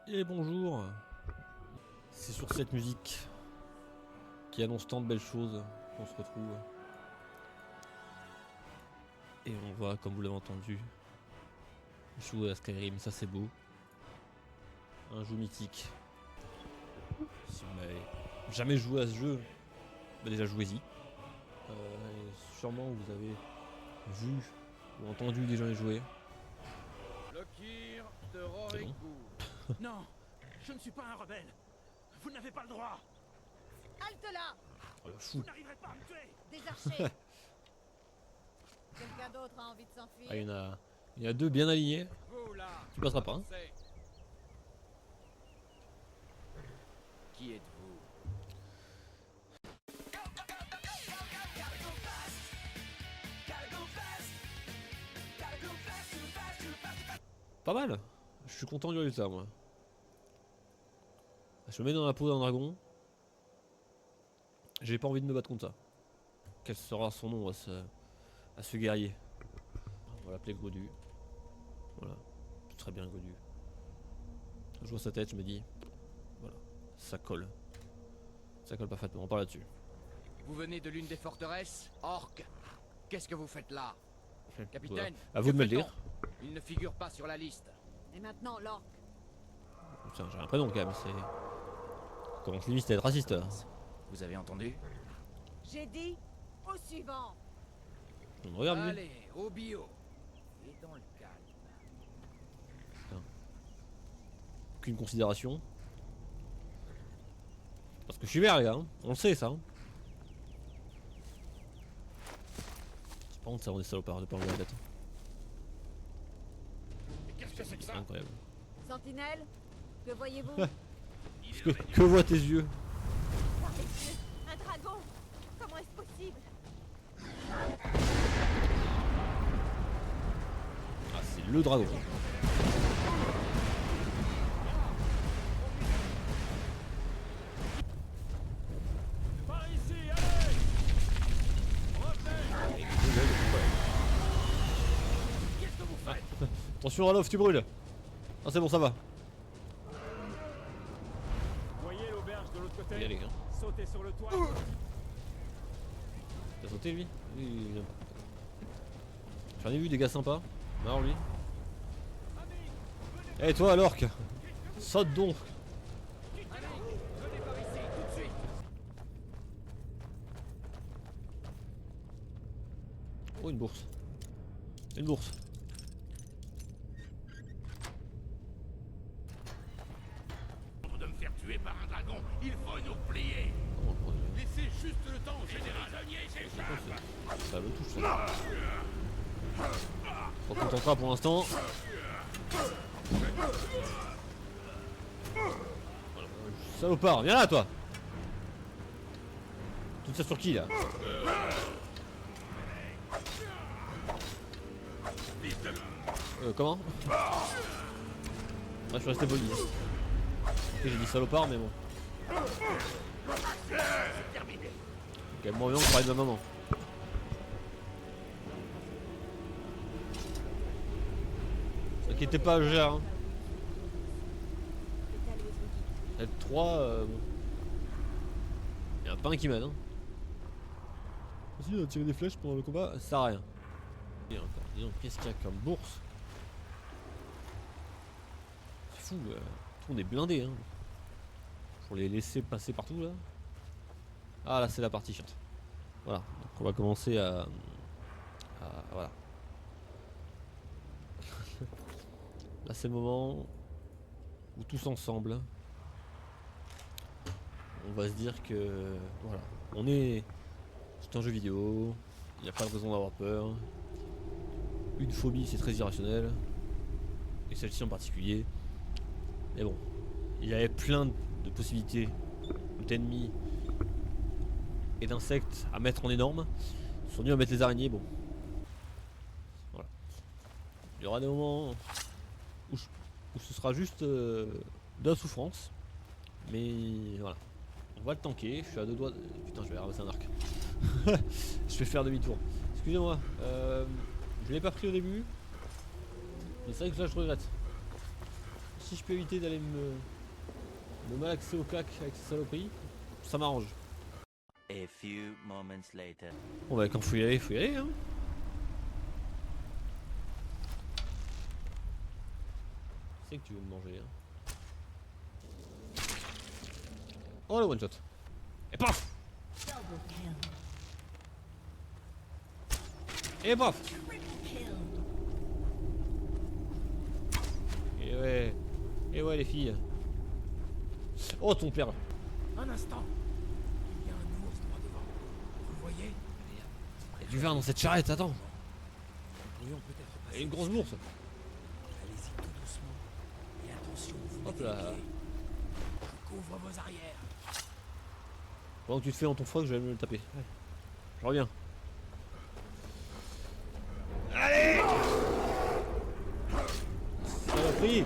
Et bonjour. C'est sur cette musique qui annonce tant de belles choses qu'on se retrouve. Et on va, comme vous l'avez entendu, jouer à Skyrim, ça c'est beau. Un jeu mythique. Si vous n'avez jamais joué à ce jeu, bah déjà jouez-y. Sûrement vous avez vu ou entendu des gens y jouer. Lokir de C'est bon. Rorikbourg. Non, je ne suis pas un rebelle. Vous n'avez pas le droit. Halte là! Oh, le fou. Vous n'arriverez pas à me tuer. Des archers! Quelqu'un d'autre a envie de s'enfuir? Ah, il y en a deux bien alignés. Vous là. Tu passeras pas, hein. avancez. Qui êtes-vous? Pas mal. Je suis content du résultat, moi. Je me mets dans la peau d'un dragon. J'ai pas envie de me battre contre ça. Quel sera son nom à ce guerrier? On va l'appeler Godu. Voilà. Très bien Godu. Je vois sa tête, je me dis. Voilà. Ça colle. Ça colle parfaitement. On parle là-dessus. Vous venez de l'une des forteresses, Orc. Qu'est-ce que vous faites là? Capitaine, Voilà. À vous de me le que dire. fait-on? Il ne figure pas sur la liste. Et maintenant, l'orque. Tiens, j'ai un prénom quand même. C'est. Commence limite à être raciste. Là. Vous avez entendu? J'ai dit au suivant. On me regarde lui. Allez, au bio. Et dans le calme. Aucune considération. Parce que je suis vert, les gars. Hein. On le sait, ça. Hein. C'est pas honte, ça, on est salopards de pas enlever la tête. Qu'est-ce que c'est que C'est ça? incroyable. Sentinelle, que voyez-vous? Que voient tes yeux? Un dragon! Comment est-ce possible? Ah, c'est le dragon. Par ici, allez! Revenez! Qu'est-ce que vous faites? Attention, Alof, tu brûles. Ah, c'est bon, ça va. Voyez l'auberge de l'autre Y côté? aller, hein. Sautez sur le toit. T'as sauté lui? Oui, oui. J'en ai vu des gars sympas. Alors lui. Eh toi, l'orque, saute donc. Venez par ici, tout de suite! Oh, une bourse. Une bourse. De me faire tuer par un dragon, il faut nous plier. Oh, bon, Laissez juste le temps au général. Les prisonniers s'échappent. ça le touche ça. On se contentera pour l'instant. Voilà. Salopard, viens là toi. Tout ça sur qui là? Comment? Ah, je suis resté poli. Ok, j'ai dit salopard mais bon. Quand même moins bien que parler de ma maman. T'inquiétez pas, je gère. Hein. Être 3, bon. Y'a un pain qui m'aide. Hein. Si, tirer des flèches pendant le combat, ça sert à rien. Et encore, dis donc, qu'est-ce qu'il y a comme bourse? C'est fou, tout le monde est blindé. Hein. Pour les laisser passer partout là. Ah là, c'est la partie chiante. Voilà, donc on va commencer à voilà. Là c'est le moment où tous ensemble on va se dire que voilà, on est, c'est un jeu vidéo, il n'y a pas de raison d'avoir peur. Une phobie c'est très irrationnel, et celle-ci en particulier. Mais bon, il y avait plein de possibilités d'ennemis et d'insectes à mettre en énorme. Ils sont venus à mettre les araignées, bon. Voilà. Il y aura des moments où ce sera juste de la souffrance. Mais voilà. On va le tanker, je suis à deux doigts de... Putain, je vais ramasser un arc. Je vais faire demi-tour. Excusez-moi, je l'ai pas pris au début. Mais c'est vrai que là je regrette. si je peux éviter d'aller me malaxer au claque avec ces saloperies, ça m'arrange. A few moments later. Bon bah quand faut y aller hein. C'est que tu veux me manger hein. Oh le one shot. Et paf. Et paf. Et ouais les filles. Oh ton père. Un instant. Il y a un ours droit devant. Vous le voyez? Il y a du vin dans cette charrette, attends. Nous pourrions peut-être Il y passer. a une grosse bourse. Allez-y tout doucement. Et attention, vous Hop mettez là. les pieds. Je couvre vos arrières. Pendant que tu te fais dans ton froc, je vais me le taper. Ouais. Je reviens. Allez. Saloperie.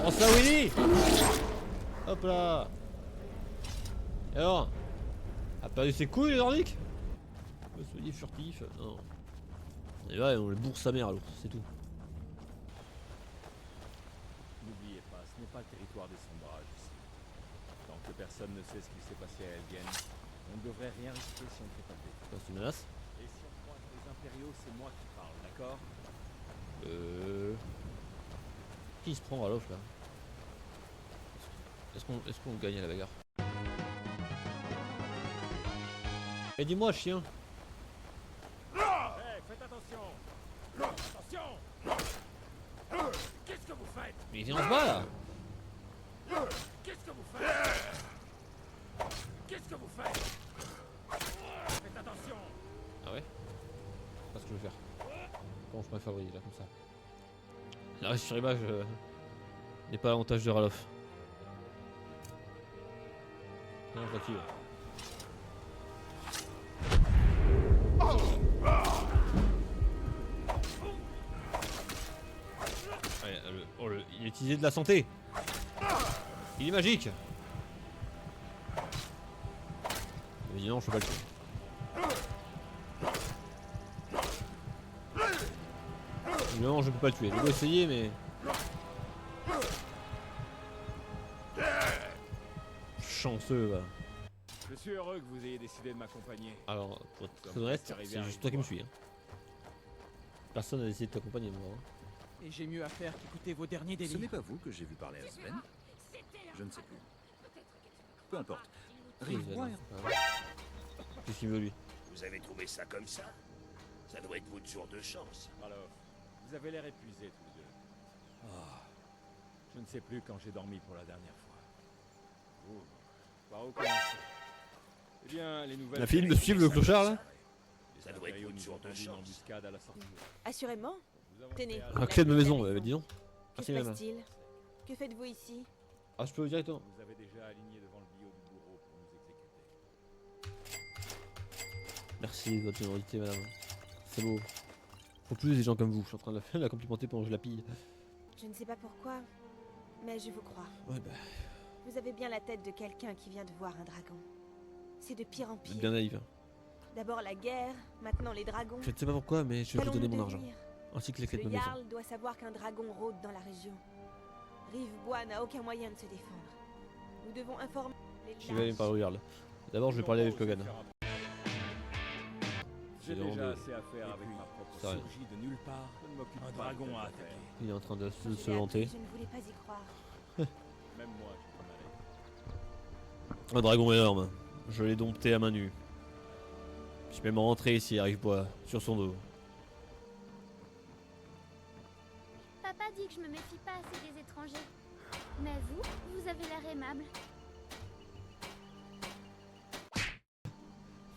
Prends ça Willy. Hop là. Et alors, a perdu ses couilles les nordiques? Soyez furtif. Non. Et là on le bourre sa mère à l'autre, c'est tout. N'oubliez pas, ce n'est pas le territoire des sombrages ici. Tant que personne ne sait ce qui s'est passé à Elgen, on ne devrait rien risquer si on ne fait pas de bêtises. C'est une menace. Et si on croise les impériaux, c'est moi qui parle, d'accord? Qui se prend à l'offre là? Est-ce qu'on gagne à la bagarre? Mais dis-moi chien. Hey, faites attention! Attention! Qu'est-ce que vous faites? Mais viens on se bat là. Qu'est-ce que vous faites? Qu'est-ce que vous faites? Faites attention! Ah ouais? C'est pas ce que je veux faire. Comment je pourrais favoriser là comme ça? La reste sur image n'est pas à l'avantage de Ralof. Non, je la tue. Ouais, il a utilisé de la santé. Il est magique. Mais non, je peux pas le tuer. Non, je peux pas le tuer. Je dois essayer, mais. Chanceux, va. Je suis heureux que vous ayez décidé de m'accompagner. Alors, pour être très honnête, c'est juste toi qui me suis. Hein. Personne n'a décidé de t'accompagner, moi. Hein. Et j'ai mieux à faire qu'écouter vos derniers Ce n'est délires. pas vous que j'ai vu parler à Sven? Je ne sais plus. Peu importe. Rive-moi. Qu'est-ce qu'il veut, lui? Vous avez trouvé ça comme ça? Ça doit être votre jour de chance. Alors, vous avez l'air épuisés tous les deux. Je ne sais plus quand j'ai dormi pour la dernière fois. Par où commencer? Eh bien, les nouvelles... La fille me suit le clochard, là? Ça doit être votre jour de une chance. embuscade à la sortie. Assurément. Vous avancez Tenez. à- Ah, clé de ma maison, dis donc. Que Merci, se madame. passe-t-il? Que faites-vous ici? Ah, je peux directement. Vous avez déjà aligné devant le bio du bourreau pour nous exécuter. Merci de votre générosité, madame. C'est beau. Faut plus des gens comme vous. Je suis en train de la complimenter pendant que je la pille. Je ne sais pas pourquoi, mais je vous crois. Ouais, bah, Vous avez bien la tête de quelqu'un qui vient de voir un dragon. C'est de pire en vous êtes pire. bien naïve. D'abord la guerre, maintenant les dragons. Je ne sais pas pourquoi, mais je vais vous donner mon argent. devenir? Ainsi que les clés de Le ma maison. Jarl doit savoir qu'un dragon rôde dans la région. Rivebois n'a aucun moyen de se défendre. Nous devons informer les Je vais aller me parler au Jarl. D'abord, je vais parler avec Logan. J'ai C'est vraiment déjà de- assez à faire avec ma propre Ça va. surgit de nulle part. Je ne m'occupe Un pas dragon de a tes attaqué. affaires. Il est en train de Quand je se l'ai vanter. appris, je ne voulais pas y croire. Même moi, je peux m'arrêter. Un dragon énorme. Je l'ai dompté à main nue. Je vais même rentrer ici, Rivebois, sur son dos. Papa dit que je me méfie pas assez des étrangers. Mais vous avez l'air aimable.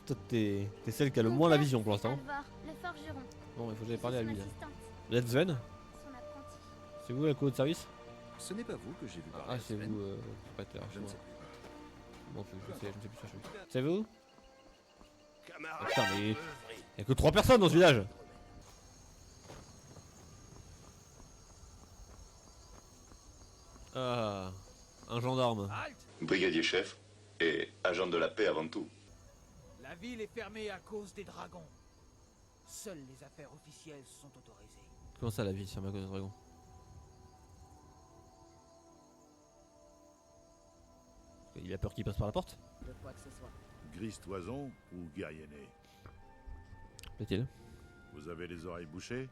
Toi, t'es celle qui a le moins la vision pour l'instant. Alvor, le forgeron. Bon, il faut que Je j'aille parler à suis lui son là. assistante, Vous êtes Sven? son apprenti. C'est vous la co de service? Ce n'est pas vous que j'ai vu parler Ah, à c'est Sven? vous, prêteur. Je ne sais plus. Bon, je sais plus ça, je sais plus. C'est vous? Camarade, Putain, mais œuvrez. y'a que 3 personnes dans ce village! Ah, un gendarme. Halte! Brigadier chef et agent de la paix avant tout. La ville est fermée à cause des dragons. Seules les affaires officielles sont autorisées. Comment ça la vie sur ma cause de dragon? Il a peur qu'il passe par la porte? De quoi que ce soit. Grise Toison ou guerrier né? Plaît-il? Vous avez les oreilles bouchées?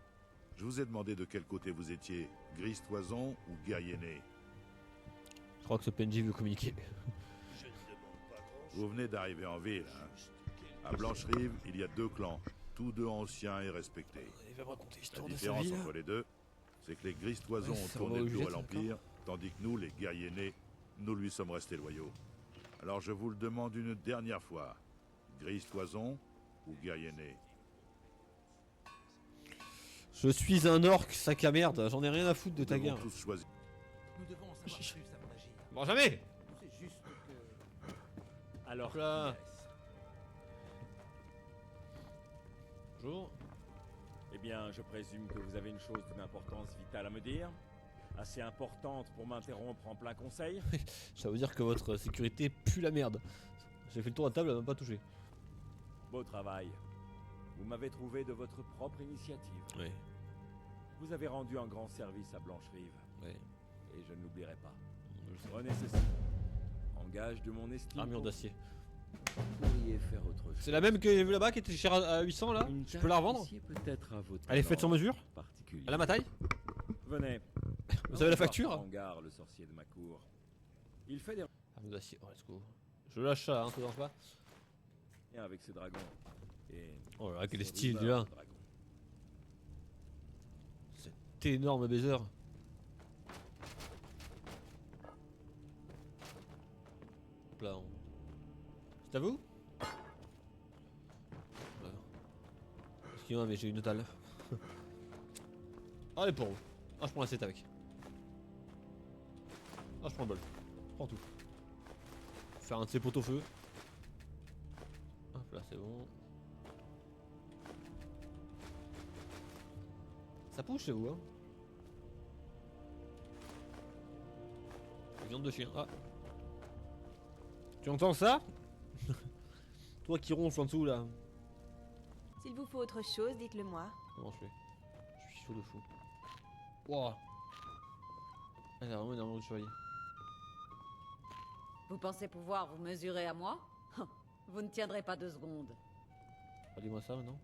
Je vous ai demandé de quel côté vous étiez, Grise Toison ou guerrier né? Je crois que ce PNJ veut communiquer. Vous venez d'arriver en ville, hein? À Blancherive, il y a 2 clans, tous 2 anciens et respectés. Il va me raconter La l'histoire de sa différence vie. entre les deux, c'est que les Grises Toisons Ouais, ont ça tourné va le au dos jet, à l'Empire, tandis que nous, les guerriers nés, nous lui sommes restés loyaux. Alors je vous le demande une dernière fois, Grise Toison ou guerrier né? Je suis un orc, sac à merde, j'en ai rien à foutre de Nous ta devons guerre. tous choisir. Nous devons en savoir plus avant d'agir. Bon, jamais! C'est juste que... Alors, Hop là. qui est-ce? Bonjour. Eh bien, je présume que vous avez une chose d'une importance vitale à me dire. Assez importante pour m'interrompre en plein conseil. Ça veut dire que votre sécurité pue la merde. J'ai fait le tour à table, elle m'a pas touché. Beau travail. Vous m'avez trouvé de votre propre initiative. Oui, Vous avez rendu un grand service à Blancherive. oui. Et je ne l'oublierai pas. Je sais. Prenez ceci. En gage de mon estime. Armure d'acier. Vous pourriez faire autre chose. C'est la même que j'ai vue là-bas qui était chère à 800 là? Une Je peux la revendre? tâche ici peut-être à votre Elle est faite sur tendance mesure? particulière. Elle a ma taille? Venez. Vous avez la facture? Hangar, le sorcier de ma cour. Il fait des Armure d'acier, oh let's go. Je lâche ça, hein, ça dérange pas? liens avec ses dragons. Et Oh là là, quel ses style rumeurs déjà! de dragons. Cet énorme baiser. Hop là, c'est à vous? Voilà. Excusez-moi, mais j'ai une totale. Allez, pour vous. Ah, je prends la 7 avec. Ah, je prends le bol. Je prends tout. Faire un de ces potes au feu. Hop là, c'est bon. Ça pousse chez vous, hein? Viande de chien. Ah. Tu entends ça? Toi qui ronfle en dessous là. S'il vous faut autre chose, dites-le moi. Comment je fais? Je suis chaud de fou. Wouah. Elle a vraiment énormément de chevalier. Vous pensez pouvoir vous mesurer à moi? Vous ne tiendrez pas 2 secondes. Dis-moi ça maintenant.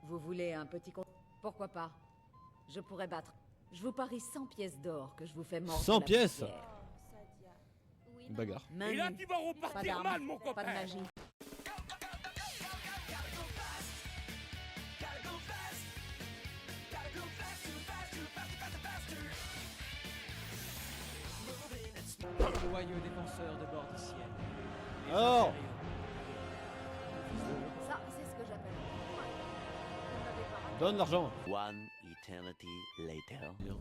Vous voulez un petit con... Pourquoi pas? Je pourrais battre. Je vous parie 100 pièces d'or que je vous fais mordre 100 la pièces? poussière. Oui, Une bagarre. Main Et là, nue. tu vas Pas repartir d'armes, mal, mon pas de copain. magie. Joyeux défenseur de bord du ciel. Les Alors impériaux. Ça, c'est ce que j'appelle. Vous n'avez pas raté. Donne l'argent. One eternity later. Bien.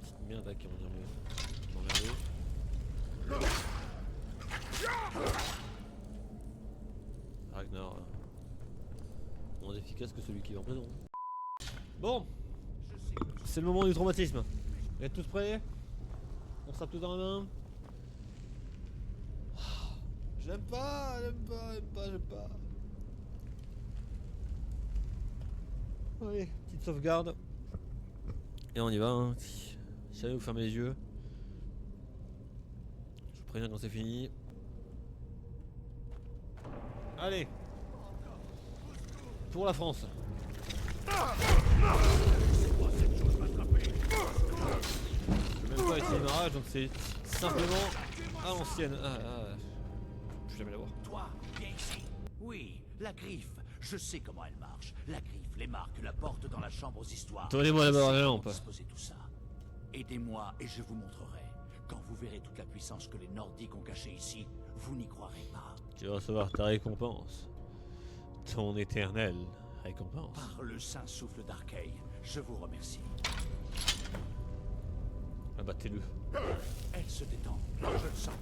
Petite merde là qui vont venir m'emmerder. Ragnar. Moins efficace que celui qui est en prison. Bon. C'est le moment du traumatisme. Vous êtes tous prêts? On se tape tous dans la main. J'aime pas, j'aime pas, j'aime pas, j'aime pas. Allez, petite sauvegarde. Et on y va. Hein. Si jamais vous fermez les yeux, je vous préviens quand c'est fini. Allez. Pour la France. Je vais même pas utiliser ma rage, donc c'est simplement à l'ancienne. Je vais jamais la voir. Toi, viens ici. Oui, la griffe. Je sais comment elle marche. La griffe, les marques, la porte dans la chambre aux histoires. Donnez-moi Je d'abord sais la comment lampe. disposer tout ça. Aidez-moi et je vous montrerai. Quand vous verrez toute la puissance que les Nordiques ont cachée ici, vous n'y croirez pas. Tu vas recevoir ta récompense. Ton éternelle récompense. Par le saint souffle d'Arkeil, je vous remercie. Abattez-le. Elle se détend. Je le sens.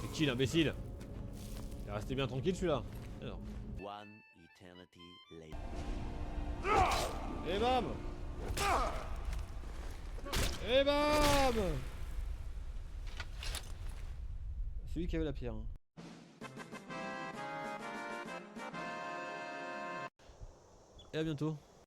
C'est qui l'imbécile? Il est resté bien tranquille celui-là. Alors. One eternity later. Et bam! Et bam! C'est lui qui avait la pierre. Hein. Et à bientôt.